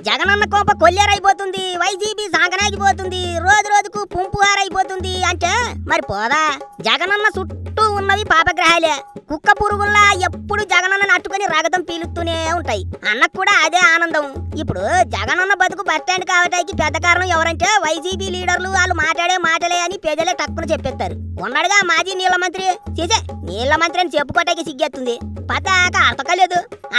జగనన్న కోప కొల్లేరైపోతుంది, వైసీపీ సాగనాగిపోతుంది, రోజు రోజుకు పుంపుహారైపోతుంది అంటే మరి పోదా? జగనన్న చుట్టూ ఉన్నవి పాపగ్రహాలే. కుక్క పురుగుల్లా ఎప్పుడు జగనన్న అట్టుకుని రగతం పీలుస్తూనే ఉంటాయి. అన్నకు కూడా అదే ఆనందం. ఇప్పుడు జగనన్న బతుకు బస్టాండ్ కావటానికి పెద్ద కారణం ఎవరంటే వైసీపీ లీడర్లు. వాళ్ళు మాట్లాడే మాటలే అని ప్రజలే టక్కున చెప్పేస్తారు. ఉన్నాడుగా మాజీ నీళ్ల మంత్రి, చేసే నీళ్ల మంత్రి అని చెప్పుకోటానికి సిగ్గేస్తుంది. పతాక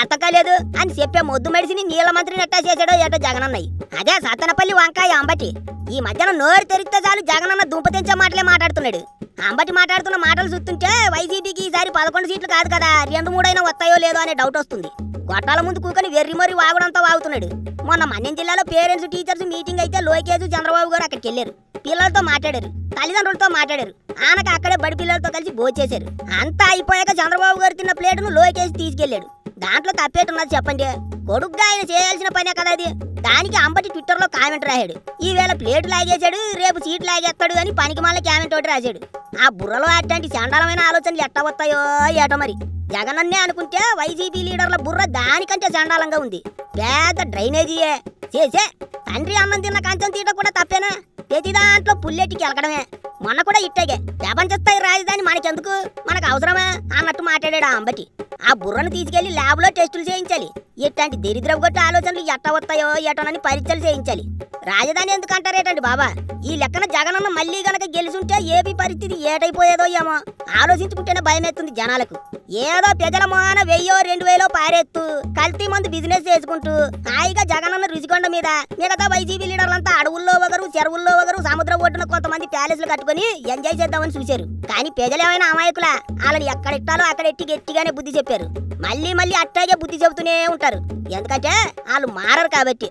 అర్థకాలేదు అని చెప్పే మొద్దు మడిసిని నీళ్ల మంత్రిని ఎట్టా చేశాడో ఏటో జగనన్నయ్య. అదే సత్తనపల్లి వంకాయ అంబటి. ఈ మధ్యన నోరు తెరిస్తే చాలు జగనన్న దుంపతించే మాటలే మాట్లాడుతున్నాడు. అంబటి మాట్లాడుతున్న మాటలు చూస్తుంటే వైసీపీకి ఈసారి 11 సీట్లు కాదు కదా, 2-3 వస్తాయో లేదో అనే డౌట్ వస్తుంది. గొట్టాల ముందు కూకొని వెర్రిమొరి వాగుడంతా వాగుతున్నాడు. మొన్న మన్యం జిల్లాలో పేరెంట్స్ టీచర్స్ మీటింగ్ అయితే లోకేష్ చంద్రబాబు గారు అక్కడికి వెళ్ళారు. పిల్లలతో మాట్లాడారు, తల్లిదండ్రులతో మాట్లాడారు. ఆనక అక్కడే బడి పిల్లలతో కలిసి భోంచేశారు. అంతా అయిపోయాక చంద్రబాబు గారు తిన్న ప్లేటును లోకేష్ తీసుకెళ్లాడు. దాంట్లో తప్పేటున్నది చెప్పండి? కొడుగ్గా ఆయన చేయాల్సిన పనే కదా అది. దానికి అంబటి ట్విట్టర్లో కామెంట్ రాశాడు. ఈవేళ ప్లేటు లాగేశాడు, రేపు సీట్ లాగేస్తాడు అని పనికి మళ్ళీ కామెంట్ ఒకటి రాశాడు. ఆ బుర్రలో అట్లాంటి చండాలమైన ఆలోచనలు ఎట్ట వస్తాయో ఏటో మరి. జగనన్నే అనుకుంటే వైసీపీ లీడర్ల బుర్ర దానికంటే చండాలంగా ఉంది. పెద్ద డ్రైనేజీయే చేసే. తండ్రి అన్నం తిన్న కంచం తీయటం కూడా తప్పేనా? ప్రతి దాంట్లో పుల్లెట్టికి ఎలకడమే. మొన్న కూడా ఇట్టాగే ప్రపంచ స్థాయి రాజధాని మనకెందుకు, మనకు అవసరమా అన్నట్టు మాట్లాడాడు ఆ అంబటి. ఆ బుర్రను తీసుకెళ్లి ల్యాబ్లో టెస్టులు చేయించాలి. ఇట్లాంటి దరిద్రపు గొట్టు ఆలోచనలు ఎట్ట వస్తాయో ఏటోనని పరీక్షలు చేయించాలి. రాజధాని ఎందుకు అంటారేటండి బాబా? ఈ లెక్కన జగనన్న మళ్ళీ గనక గెలుచుంటే ఏపీ పరిస్థితి ఏటైపోయేదో ఏమో ఆలోచించుకుంటేనే భయమేస్తుంది జనాలకు. ఏదో ప్రజల మోహన 1000-2000 పారేత్తు కల్తీ మందు బిజినెస్ చేసుకుంటూ హాయిగా జగనన్న రుచికొండ మీద మిగతా వైసీపీ లీడర్లంతా అడవుల్లో ఒకరు, చెరువుల్లో ఒకరు, సముద్రం ఒడ్డున కొంతమంది ప్యాలెస్లు కట్టుకుని ఎంజాయ్ చేద్దామని చూశారు. కానీ ప్రజలు ఏమైనా అమాయకులా? వాళ్ళని ఎక్కడెట్టాలో అక్కడ ఎట్టి గట్టిగానే బుద్ధి చెప్పారు. మళ్ళీ అట్టాగే బుద్ధి చెబుతూనే ఉంటారు. ఎందుకంటే వాళ్ళు మారరు కాబట్టి.